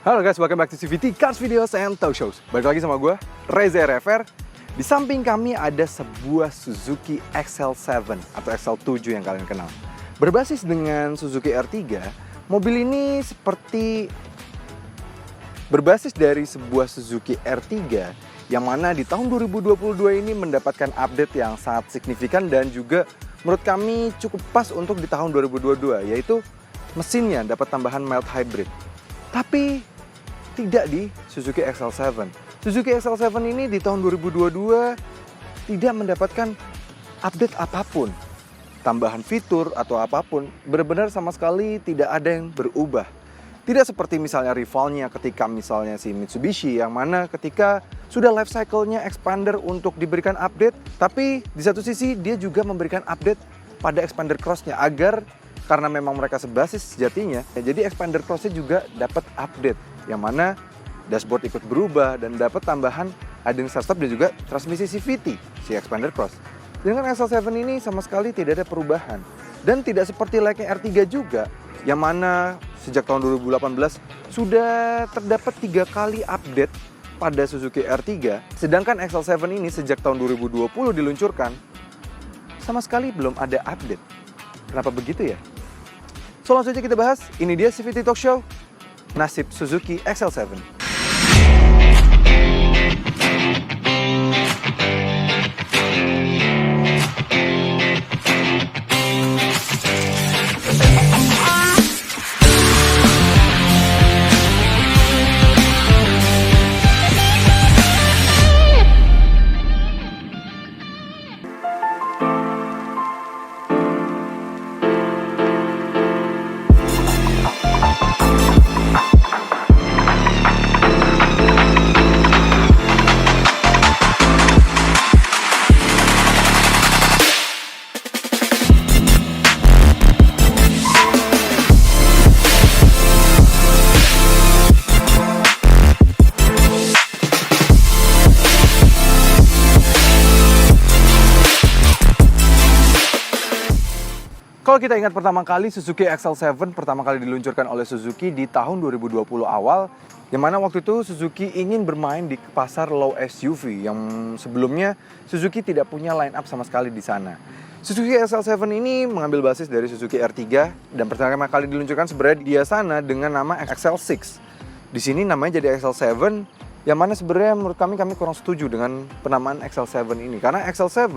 Halo guys, welcome back to CVT Cars Videos and Talk Shows. Balik lagi sama gue, Reza RFR. Di samping kami ada sebuah Suzuki XL7 atau XL7 yang kalian kenal. Berbasis dengan Suzuki R3, mobil ini berbasis dari sebuah Suzuki R3 yang mana di tahun 2022 ini mendapatkan update yang sangat signifikan dan juga menurut kami cukup pas untuk di tahun 2022, yaitu mesinnya dapat tambahan mild hybrid. Tapi tidak di Suzuki XL7. Suzuki XL7 ini di tahun 2022 tidak mendapatkan update apapun. Tambahan fitur atau apapun, benar-benar sama sekali tidak ada yang berubah. Tidak seperti misalnya rivalnya ketika misalnya si Mitsubishi yang mana ketika sudah life cycle-nya expander untuk diberikan update, tapi di satu sisi dia juga memberikan update pada expander cross-nya agar karena memang mereka sebasis sejatinya, jadi expander cross-nya juga dapat update yang mana dashboard ikut berubah dan dapat tambahan idling start stop dan juga transmisi CVT si expander cross. Dengan XL7 ini sama sekali tidak ada perubahan dan tidak seperti layaknya R3 juga yang mana sejak tahun 2018 sudah terdapat 3 kali update pada Suzuki R3, sedangkan XL7 ini sejak tahun 2020 diluncurkan sama sekali belum ada update. Kenapa begitu ya? So langsung aja kita bahas, ini dia CVT Talk Show, nasib Suzuki XL7. Kalau kita ingat pertama kali Suzuki XL7 pertama kali diluncurkan oleh Suzuki di tahun 2020 awal, yang mana waktu itu Suzuki ingin bermain di pasar low SUV yang sebelumnya Suzuki tidak punya line up sama sekali di sana. Suzuki XL7 ini mengambil basis dari Suzuki R3 dan pertama kali diluncurkan sebenarnya di sana dengan nama XL6. Di sini namanya jadi XL7, yang mana sebenarnya menurut kami kurang setuju dengan penamaan XL7 ini karena XL7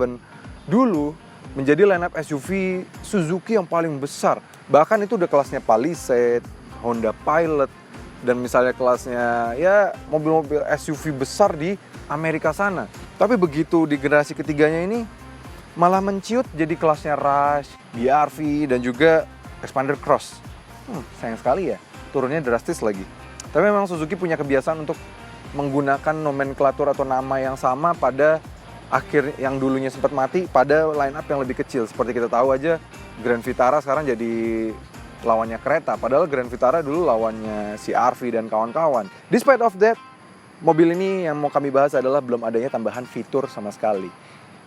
dulu menjadi lineup SUV Suzuki yang paling besar. Bahkan itu udah kelasnya Palisade, Honda Pilot, dan misalnya kelasnya ya mobil-mobil SUV besar di Amerika sana. Tapi begitu di generasi ketiganya ini malah menciut jadi kelasnya Rush, BRV, dan juga Expander Cross. Sayang sekali ya, turunnya drastis lagi. Tapi memang Suzuki punya kebiasaan untuk menggunakan nomenklatur atau nama yang sama pada akhir yang dulunya sempat mati pada line up yang lebih kecil. Seperti kita tahu aja Grand Vitara sekarang jadi lawannya kereta, padahal Grand Vitara dulu lawannya CR-V dan kawan-kawan. Despite of that, mobil ini yang mau kami bahas adalah belum adanya tambahan fitur sama sekali.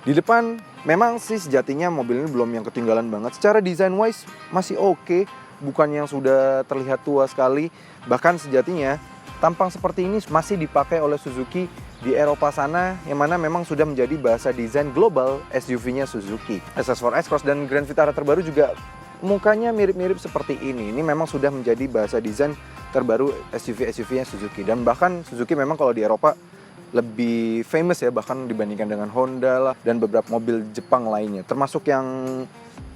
Di depan memang sih sejatinya mobil ini belum yang ketinggalan banget. Secara design wise masih oke, bukan yang sudah terlihat tua sekali. Bahkan sejatinya tampang seperti ini masih dipakai oleh Suzuki di Eropa sana, yang mana memang sudah menjadi bahasa desain global SUV-nya Suzuki. SS4 S-Cross dan Grand Vitara terbaru juga mukanya mirip-mirip seperti ini. Ini memang sudah menjadi bahasa desain terbaru SUV-nya Suzuki. Dan bahkan Suzuki memang kalau di Eropa lebih famous ya, bahkan dibandingkan dengan Honda lah dan beberapa mobil Jepang lainnya. Termasuk yang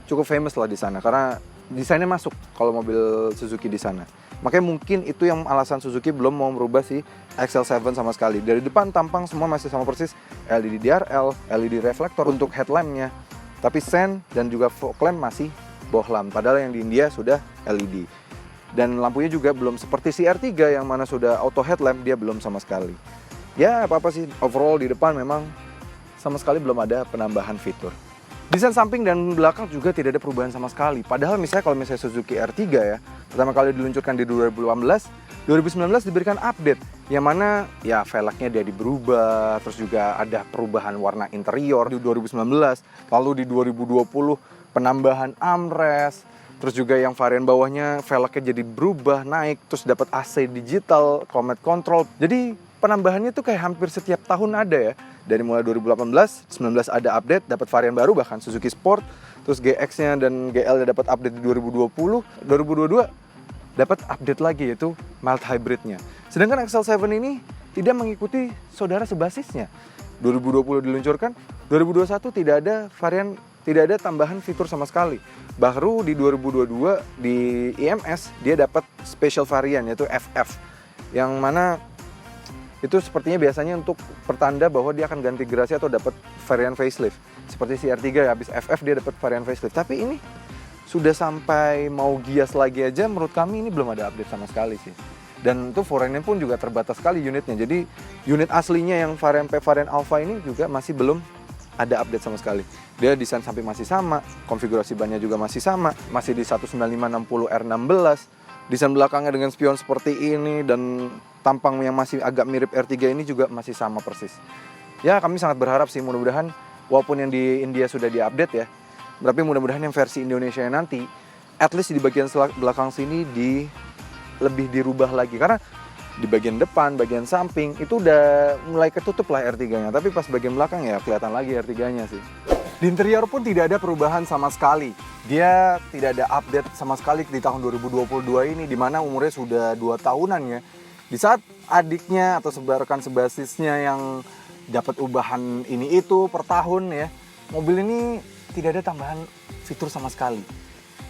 cukup famous lah di sana karena desainnya masuk kalau mobil Suzuki di sana. Makanya mungkin itu yang alasan Suzuki belum mau merubah si XL7 sama sekali. Dari depan tampang semua masih sama persis, LED DRL, LED reflektor untuk headlampnya. Tapi sen dan juga fog lamp masih bohlam, padahal yang di India sudah LED. Dan lampunya juga belum seperti si R3 yang mana sudah auto headlamp, dia belum sama sekali. Ya apa-apa sih, overall di depan memang sama sekali belum ada penambahan fitur. Desain samping dan belakang juga tidak ada perubahan sama sekali. Padahal misalnya kalau misalnya Suzuki R3 ya, pertama kali diluncurkan di 2018, 2019 diberikan update. Yang mana ya velgnya dia berubah, terus juga ada perubahan warna interior di 2019. Lalu di 2020 penambahan armrest, Terus juga yang varian bawahnya velgnya jadi berubah, naik, terus dapat AC digital, climate control. Jadi penambahannya tuh kayak hampir setiap tahun ada ya. Dari mulai 2018, 19 ada update, dapat varian baru bahkan Suzuki Sport. Terus GX-nya dan GL-nya dapat update di 2020, 2022 dapat update lagi yaitu mild hybridnya. Sedangkan XL7 ini tidak mengikuti saudara sebasisnya. 2020 diluncurkan, 2021 tidak ada tambahan fitur sama sekali. Baru di 2022 di IMS dia dapat special varian yaitu FF. Yang mana itu sepertinya biasanya untuk pertanda bahwa dia akan ganti gerasi atau dapat varian facelift. Seperti si R3 habis FF dia dapat varian facelift. Tapi ini sudah sampai mau gias lagi aja menurut kami ini belum ada update sama sekali sih. Dan itu variannya pun juga terbatas sekali unitnya. Jadi unit aslinya yang varian P varian Alpha ini juga masih belum ada update sama sekali. Dia desain samping masih sama, konfigurasi bannya juga masih sama, masih di 19560 R16. Desain belakangnya dengan spion seperti ini dan tampang yang masih agak mirip R3 ini juga masih sama persis. Ya kami sangat berharap sih mudah-mudahan walaupun yang di India sudah diupdate ya, tapi mudah-mudahan yang versi Indonesia nanti at least di bagian belakang sini lebih dirubah lagi. Karena di bagian depan, bagian samping itu udah mulai ketutup lah R3-nya. Tapi pas bagian belakang ya kelihatan lagi R3-nya sih. Di interior pun tidak ada perubahan sama sekali. Dia tidak ada update sama sekali di tahun 2022 ini, di mana umurnya sudah 2 tahunan ya. Di saat adiknya atau rekan sebasisnya yang dapat ubahan ini itu per tahun ya, mobil ini tidak ada tambahan fitur sama sekali.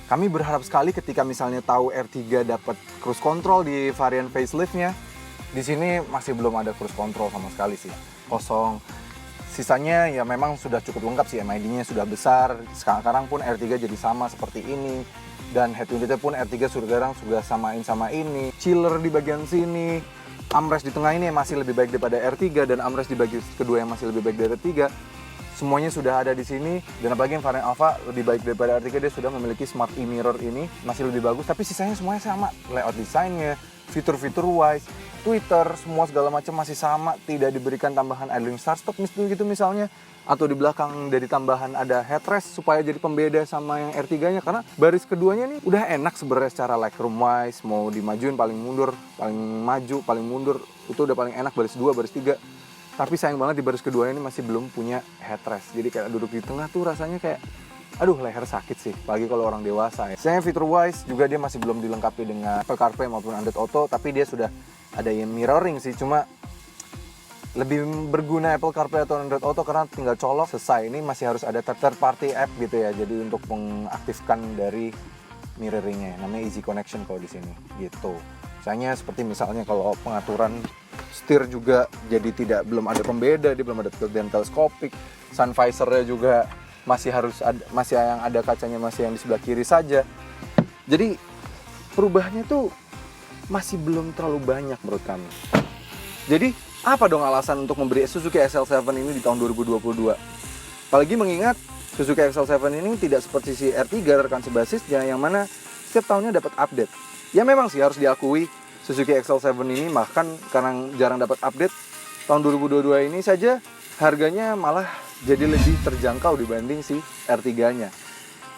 Kami berharap sekali ketika misalnya tahu R3 dapat cruise control di varian faceliftnya. Di sini masih belum ada cruise control sama sekali sih, kosong. Sisanya ya memang sudah cukup lengkap sih, MID-nya sudah besar. Sekarang pun R3 jadi sama seperti ini. Dan head unitnya pun R3 sekarang sudah samain sama ini. Chiller di bagian sini. Armrest di tengah ini masih lebih baik daripada R3 dan armrest di bagian kedua yang masih lebih baik dari R3. Semuanya sudah ada di sini dan apalagi yang varian Alpha lebih baik daripada R3, dia sudah memiliki Smart E-Mirror ini masih lebih bagus, tapi sisanya semuanya sama. Layout desainnya, fitur-fitur wise, Twitter, semua segala macam masih sama, tidak diberikan tambahan idling start stop gitu misalnya, atau di belakang dari tambahan ada headrest supaya jadi pembeda sama yang R3-nya, karena baris keduanya nih udah enak sebenarnya secara legroom wise, mau dimajuin paling mundur, paling maju, paling mundur, itu udah paling enak baris 2, baris 3. Tapi sayang banget di baris kedua ini masih belum punya headrest. Jadi kayak duduk di tengah tuh rasanya kayak aduh leher sakit sih, apalagi kalau orang dewasa ya. Saya fitur wise juga dia masih belum dilengkapi dengan Apple CarPlay maupun Android Auto, tapi dia sudah ada yang mirroring sih, cuma lebih berguna Apple CarPlay atau Android Auto karena tinggal colok selesai. Ini masih harus ada third party app gitu ya. Jadi untuk mengaktifkan dari mirroringnya, namanya Easy Connection kalau di sini gitu. Misalnya seperti misalnya kalau pengaturan setir juga jadi belum ada pembeda, dia belum ada dan teleskopik. Sun visor-nya juga masih yang ada kacanya masih yang di sebelah kiri saja. Jadi perubahannya tuh masih belum terlalu banyak menurut kami. Jadi apa dong alasan untuk memberi Suzuki XL7 ini di tahun 2022? Apalagi mengingat Suzuki XL7 ini tidak seperti si R3 rekan sebasisnya yang mana setiap tahunnya dapat update. Ya memang sih harus diakui Suzuki XL7 ini bahkan karena jarang dapat update, tahun 2022 ini saja harganya malah jadi lebih terjangkau dibanding si R3-nya.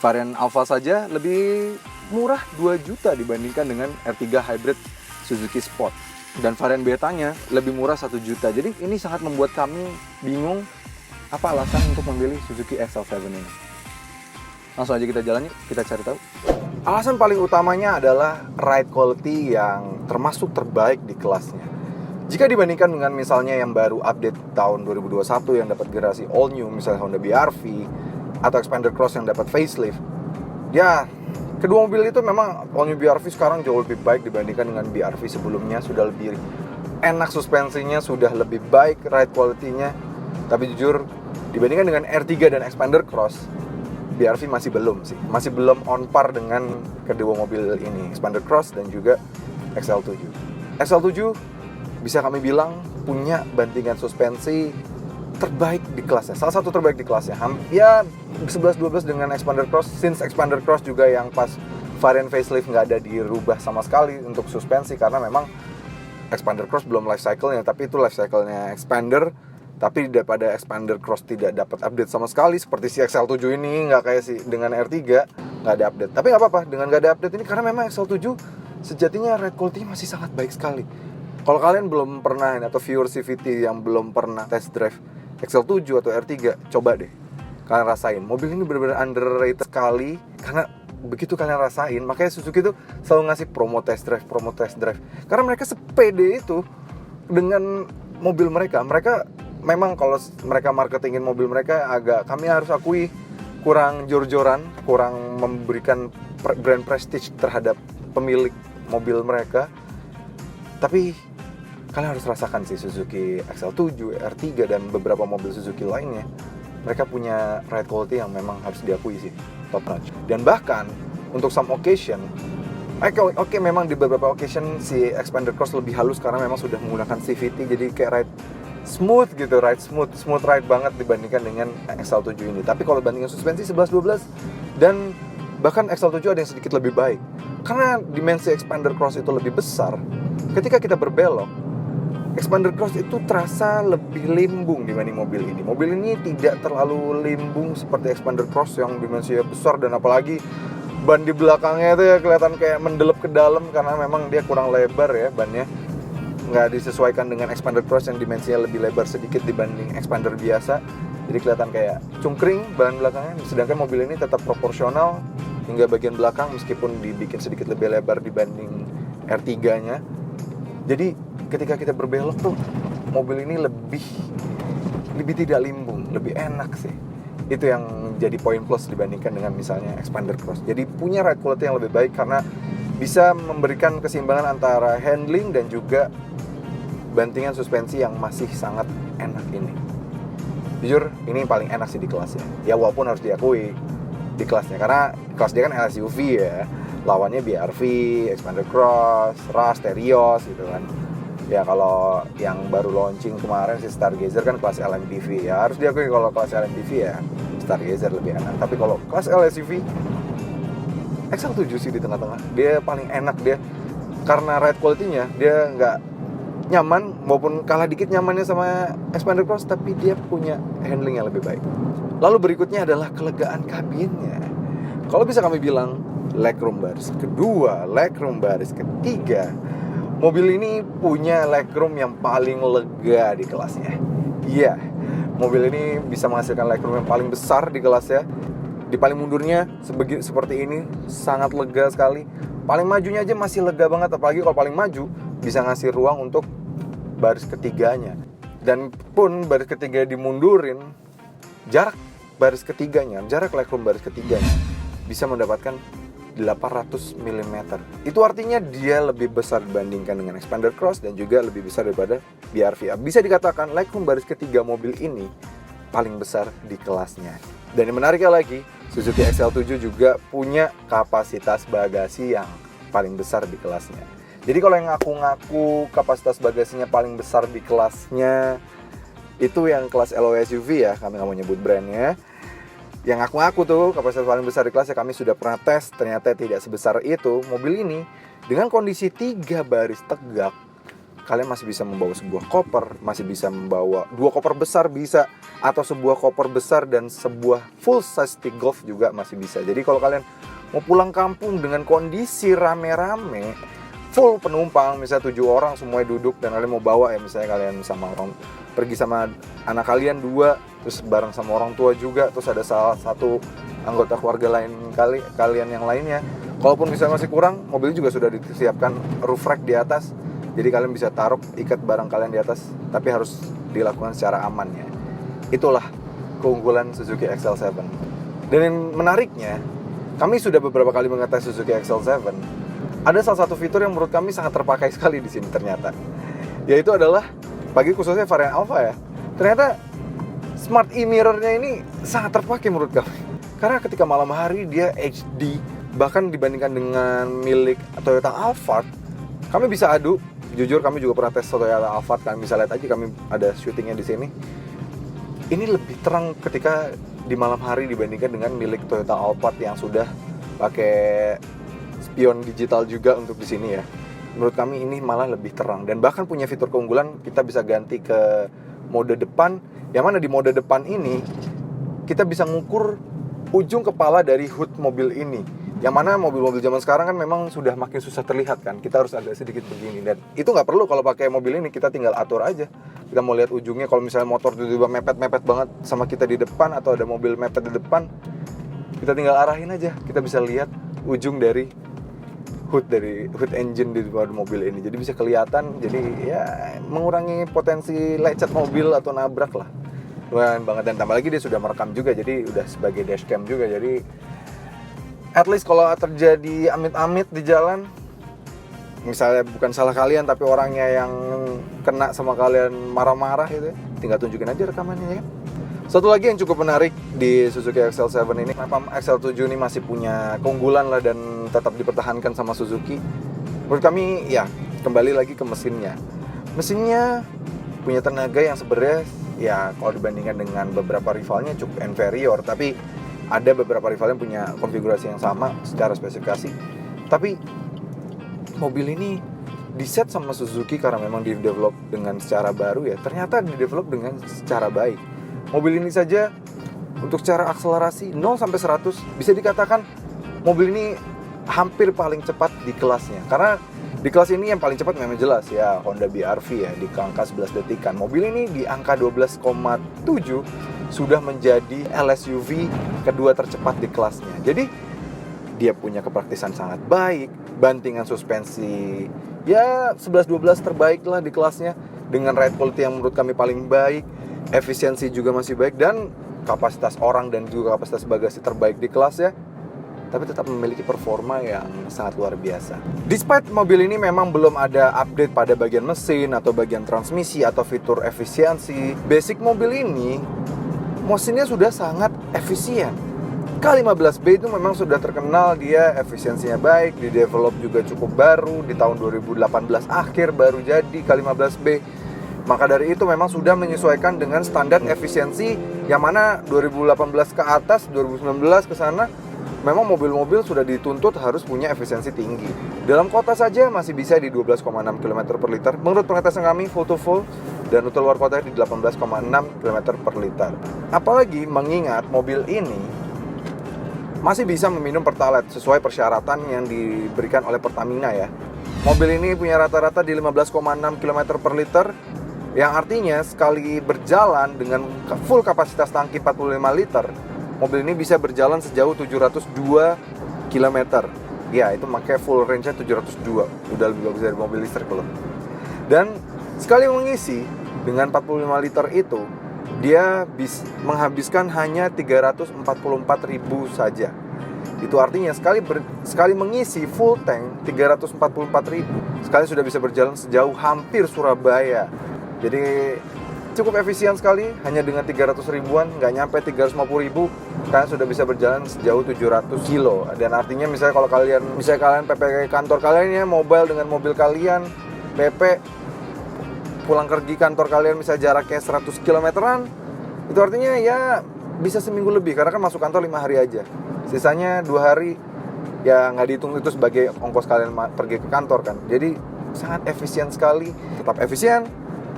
Varian Alpha saja lebih murah 2 juta dibandingkan dengan R3 Hybrid Suzuki Sport. Dan varian Betanya lebih murah 1 juta. Jadi ini sangat membuat kami bingung apa alasan untuk memilih Suzuki XL7 ini. Langsung aja kita jalan yuk, kita cari tahu. Alasan paling utamanya adalah ride quality yang termasuk terbaik di kelasnya. Jika dibandingkan dengan misalnya yang baru update tahun 2021 yang dapat generasi all new, misalnya Honda BR-V atau Xpander Cross yang dapat facelift, ya kedua mobil itu memang all new BR-V sekarang jauh lebih baik dibandingkan dengan BR-V sebelumnya. Sudah lebih enak suspensinya, sudah lebih baik ride quality-nya. Tapi jujur dibandingkan dengan R3 dan Xpander Cross, BR-V masih belum sih, masih belum on par dengan kedua mobil ini, Xpander Cross dan juga XL7. XL7 bisa kami bilang punya bantingan suspensi terbaik di kelasnya, salah satu terbaik di kelasnya. Ya 11-12 dengan Xpander Cross, since Xpander Cross juga yang pas varian facelift nggak ada dirubah sama sekali untuk suspensi karena memang Xpander Cross belum life cycle-nya, tapi itu life cycle-nya Xpander Tapi daripada Expander Cross tidak dapat update sama sekali, seperti si XL7 ini, nggak kayak si dengan R3, nggak ada update. Tapi nggak apa-apa dengan nggak ada update ini, karena memang XL7 sejatinya ride quality masih sangat baik sekali. Kalau kalian belum pernah, atau viewer CVT yang belum pernah test drive XL7 atau R3, coba deh kalian rasain. Mobil ini benar-benar underrated sekali, karena begitu kalian rasain, makanya Suzuki itu selalu ngasih promo test drive. Karena mereka sepede itu dengan mobil mereka. Mereka memang kalau mereka marketingin mobil mereka agak, kami harus akui, kurang jor-joran, kurang memberikan brand prestige terhadap pemilik mobil mereka. Tapi kalian harus rasakan sih Suzuki XL7, R3 dan beberapa mobil Suzuki lainnya. Mereka punya ride quality yang memang harus diakui sih, top notch. Dan bahkan untuk some occasion, oke, memang di beberapa occasion si Expander Cross lebih halus karena memang sudah menggunakan CVT, jadi kayak ride smooth gitu, smooth ride banget dibandingkan dengan XL7 ini. Tapi kalau bandingin suspensi 11-12 dan bahkan XL7 ada yang sedikit lebih baik. Karena dimensi Expander Cross itu lebih besar, ketika kita berbelok, Expander Cross itu terasa lebih limbung dibanding mobil ini. Mobil ini tidak terlalu limbung seperti Expander Cross yang dimensinya besar, dan apalagi ban di belakangnya itu ya kelihatan kayak mendelep ke dalam karena memang dia kurang lebar ya bannya. Nggak disesuaikan dengan Expander Cross yang dimensinya lebih lebar sedikit dibanding Expander biasa. Jadi kelihatan kayak cungkring ban belakangnya. Sedangkan mobil ini tetap proporsional hingga bagian belakang meskipun dibikin sedikit lebih lebar dibanding R3-nya. Jadi ketika kita berbelok tuh mobil ini lebih tidak limbung, lebih enak sih. Itu yang jadi poin plus dibandingkan dengan misalnya Expander Cross. Jadi punya ride quality yang lebih baik karena bisa memberikan keseimbangan antara handling dan juga bantingan suspensi yang masih sangat enak ini. Jujur ini paling enak sih di kelasnya. Ya walaupun harus diakui di kelasnya, karena kelas dia kan LSUV ya. Lawannya BRV, Expander Cross, Rush, Terios gitu kan. Ya kalau yang baru launching kemarin si Stargazer kan kelas LMPV, ya harus diakui kalau kelas LMPV ya Stargazer lebih enak. Tapi kalau kelas LSUV, XL7 sih di tengah-tengah. Dia paling enak dia, karena ride quality-nya dia nggak nyaman, maupun kalah dikit nyamannya sama Expander Cross, tapi dia punya handling yang lebih baik. Lalu berikutnya adalah kelegaan kabinnya. Kalau bisa kami bilang legroom baris kedua, legroom baris ketiga, mobil ini punya legroom yang paling lega di kelasnya. Iya, mobil ini bisa menghasilkan legroom yang paling besar di kelasnya. Di paling mundurnya seperti ini sangat lega sekali. Paling majunya aja masih lega banget, apalagi kalau paling maju bisa ngasih ruang untuk baris ketiganya. Dan pun baris ketiga dimundurin, jarak legroom baris ketiganya bisa mendapatkan 800 mm. Itu artinya dia lebih besar dibandingkan dengan Expander Cross dan juga lebih besar daripada BRV. Bisa dikatakan legroom baris ketiga mobil ini paling besar di kelasnya. Dan yang menariknya lagi, Suzuki XL7 juga punya kapasitas bagasi yang paling besar di kelasnya. Jadi kalau yang ngaku-ngaku kapasitas bagasinya paling besar di kelasnya, itu yang kelas LO SUV ya, kami nggak mau nyebut brandnya. Yang ngaku-ngaku tuh kapasitas paling besar di kelasnya, kami sudah pernah tes, ternyata tidak sebesar itu. Mobil ini dengan kondisi 3 baris tegak, kalian masih bisa membawa sebuah koper, masih bisa membawa 2 koper besar bisa, atau sebuah koper besar dan sebuah full size Golf juga masih bisa. Jadi kalau kalian mau pulang kampung dengan kondisi rame-rame, full penumpang, misalnya 7 orang semuanya duduk dan kalian mau bawa ya, misalnya kalian sama orang, pergi sama anak kalian 2, terus bareng sama orang tua juga, terus ada salah satu anggota keluarga lain kalian yang lainnya. Kalaupun misalnya masih kurang, mobil juga sudah disiapkan roof rack di atas, jadi kalian bisa taruh ikat barang kalian di atas, tapi harus dilakukan secara aman ya. Itulah keunggulan Suzuki XL7. Dan yang menariknya, kami sudah beberapa kali mengetes Suzuki XL7. Ada salah satu fitur yang menurut kami sangat terpakai sekali di sini ternyata, yaitu adalah bagi khususnya varian Alfa ya. Ternyata Smart e-mirror-nya ini sangat terpakai menurut kami. Karena ketika malam hari dia HD, bahkan dibandingkan dengan milik Toyota Alphard, kami bisa adu. Jujur kami juga pernah tes Toyota Alphard, kalian bisa lihat aja, kami ada syutingnya di sini. Ini lebih terang ketika di malam hari dibandingkan dengan milik Toyota Alphard yang sudah pakai spion digital juga untuk di sini ya. Menurut kami ini malah lebih terang dan bahkan punya fitur keunggulan, kita bisa ganti ke mode depan, yang mana di mode depan ini kita bisa ngukur ujung kepala dari hood mobil ini. Yang mana mobil-mobil zaman sekarang kan memang sudah makin susah terlihat kan. Kita harus agak sedikit begini, dan itu nggak perlu kalau pakai mobil ini, kita tinggal atur aja. Kita mau lihat ujungnya, kalau misalnya motor tiba-tiba mepet-mepet banget sama kita di depan, atau ada mobil mepet di depan, kita tinggal arahin aja. Kita bisa lihat ujung dari hood engine di depan mobil ini. Jadi bisa kelihatan, jadi ya mengurangi potensi lecet mobil atau nabrak lah. Lumayan banget, dan tambah lagi dia sudah merekam juga, jadi udah sebagai dashcam juga. Jadi at least kalau terjadi amit-amit di jalan, misalnya bukan salah kalian tapi orangnya yang kena sama kalian marah-marah gitu, tinggal tunjukin aja rekamannya ya. Satu lagi yang cukup menarik di Suzuki XL7 ini, kenapa XL7 ini masih punya keunggulan lah dan tetap dipertahankan sama Suzuki, menurut kami ya kembali lagi ke mesinnya. Mesinnya punya tenaga yang sebenarnya ya kalau dibandingkan dengan beberapa rivalnya cukup inferior, tapi ada beberapa rival yang punya konfigurasi yang sama secara spesifikasi. Tapi mobil ini diset sama Suzuki karena memang di-develop dengan secara baru ya. Ternyata di-develop dengan secara baik. Mobil ini saja untuk secara akselerasi 0 sampai 100 bisa dikatakan mobil ini hampir paling cepat di kelasnya. Karena di kelas ini yang paling cepat memang jelas ya Honda BR-V ya, di angka 11 detikan. Mobil ini di angka 12,7 sudah menjadi LSUV kedua tercepat di kelasnya. Jadi dia punya kepraktisan sangat baik, bantingan suspensi ya 11-12 terbaik lah di kelasnya, dengan ride quality yang menurut kami paling baik, efisiensi juga masih baik, dan kapasitas orang dan juga kapasitas bagasi terbaik di kelas ya. Tapi tetap memiliki performa yang sangat luar biasa. Despite mobil ini memang belum ada update pada bagian mesin atau bagian transmisi atau fitur efisiensi, basic mobil ini mesinnya sudah sangat efisien. K15B itu memang sudah terkenal dia efisiensinya baik, di-develop juga cukup baru, di tahun 2018 akhir baru jadi K15B. Maka dari itu memang sudah menyesuaikan dengan standar efisiensi yang mana 2018 ke atas, 2019 ke sana memang mobil-mobil sudah dituntut harus punya efisiensi tinggi. Dalam kota saja masih bisa di 12,6 km per liter. Menurut pengetesan kami full to full, dan untuk luar kota di 18,6 km per liter. Apalagi mengingat mobil ini masih bisa meminum Pertalite sesuai persyaratan yang diberikan oleh Pertamina ya. Mobil ini punya rata-rata di 15,6 km per liter, yang artinya sekali berjalan dengan full kapasitas tangki 45 liter, mobil ini bisa berjalan sejauh 702 km. Ya, itu pakai full range-nya 702. Udah lebih bagus dari mobil listrik loh. Dan sekali mengisi dengan 45 liter itu, dia menghabiskan hanya 344.000 saja. Itu artinya sekali mengisi full tank 344.000, sekali sudah bisa berjalan sejauh hampir Surabaya. Jadi cukup efisien sekali, hanya dengan 300 ribuan, nggak nyampe 350.000, kalian sudah bisa berjalan sejauh 700 kilo. Dan artinya misalnya kalau kalian PP kantor kalian ya, mobile dengan mobil kalian, PP pulang pergi kantor kalian misalnya jaraknya 100 kilometeran, itu artinya ya bisa seminggu lebih, karena kan masuk kantor 5 hari aja, sisanya 2 hari ya nggak dihitung itu sebagai ongkos kalian pergi ke kantor kan. Jadi sangat efisien sekali, tetap efisien,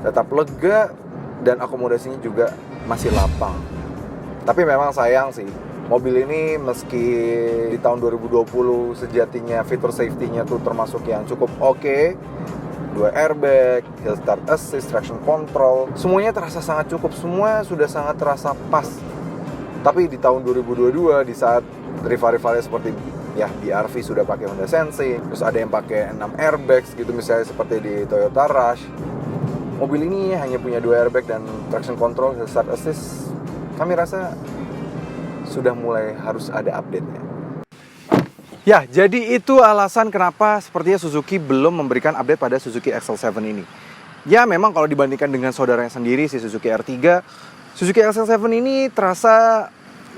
tetap lega, dan akomodasinya juga masih lapang. Tapi memang sayang sih, mobil ini meski di tahun 2020 sejatinya fitur safety-nya tuh termasuk yang cukup oke, 2 airbag, hill start assist, traction control, semuanya terasa sangat cukup, semua sudah sangat terasa pas. Tapi di tahun 2022, di saat rival-rivalnya seperti ya BR-V sudah pakai Honda Sensei, terus ada yang pakai 6 airbags gitu misalnya seperti di Toyota Rush, mobil ini hanya punya 2 airbag dan traction control, hill start assist, kami rasa sudah mulai harus ada update-nya. Ya, jadi itu alasan kenapa sepertinya Suzuki belum memberikan update pada Suzuki XL7 ini. Ya, memang kalau dibandingkan dengan saudaranya sendiri, si Suzuki R3, Suzuki XL7 ini terasa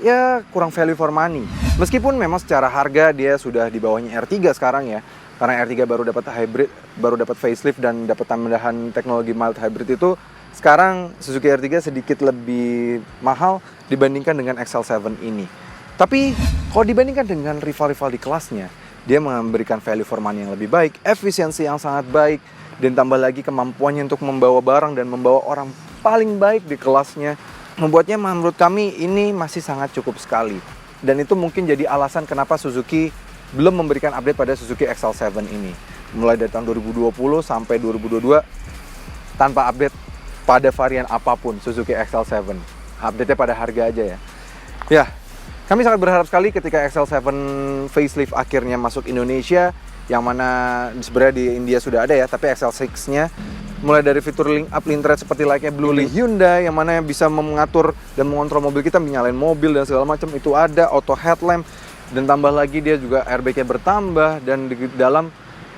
ya kurang value for money. Meskipun memang secara harga dia sudah di bawahnya R3 sekarang ya. Karena R3 baru dapat hybrid, baru dapat facelift dan dapat tambahan teknologi mild hybrid itu, sekarang Suzuki R3 sedikit lebih mahal dibandingkan dengan XL7 ini. Tapi kalau dibandingkan dengan rival-rival di kelasnya, dia memberikan value for money yang lebih baik, efisiensi yang sangat baik, dan tambah lagi kemampuannya untuk membawa barang dan membawa orang paling baik di kelasnya. Membuatnya menurut kami ini masih sangat cukup sekali. Dan itu mungkin jadi alasan kenapa Suzuki belum memberikan update pada Suzuki XL7 ini. Mulai dari tahun 2020 sampai 2022 tanpa update pada varian apapun Suzuki XL7. Update-nya pada harga aja ya. Ya, kami sangat berharap sekali ketika XL7 facelift akhirnya masuk Indonesia, yang mana sebenarnya di India sudah ada ya, tapi XL6-nya mulai dari fitur link up linteret seperti layaknya Blue Link Hyundai, yang mana bisa mengatur dan mengontrol mobil kita, menyalain mobil dan segala macam itu ada, auto headlamp, dan tambah lagi dia juga airbag-nya bertambah, dan di dalam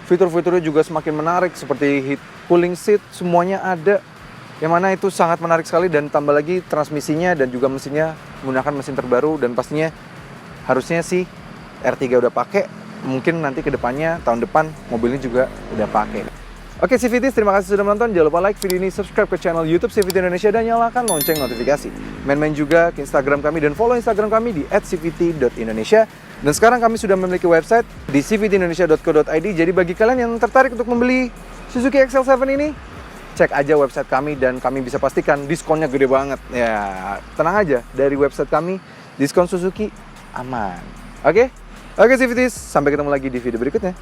fitur-fiturnya juga semakin menarik seperti heat cooling seat, semuanya ada. Yang mana itu sangat menarik sekali, dan tambah lagi transmisinya dan juga mesinnya menggunakan mesin terbaru, dan pastinya harusnya sih R3 udah pakai, mungkin nanti ke depannya tahun depan mobilnya juga udah pakai. Oke CVTs, terima kasih sudah menonton. Jangan lupa like video ini, subscribe ke channel YouTube CVT Indonesia, dan nyalakan lonceng notifikasi. Main-main juga ke Instagram kami dan follow Instagram kami di @cvt.indonesia. Dan sekarang kami sudah memiliki website di cvtindonesia.co.id. Jadi bagi kalian yang tertarik untuk membeli Suzuki XL7 ini, cek aja website kami dan kami bisa pastikan diskonnya gede banget. Ya, tenang aja, dari website kami diskon Suzuki aman. Oke CVTs, sampai ketemu lagi di video berikutnya.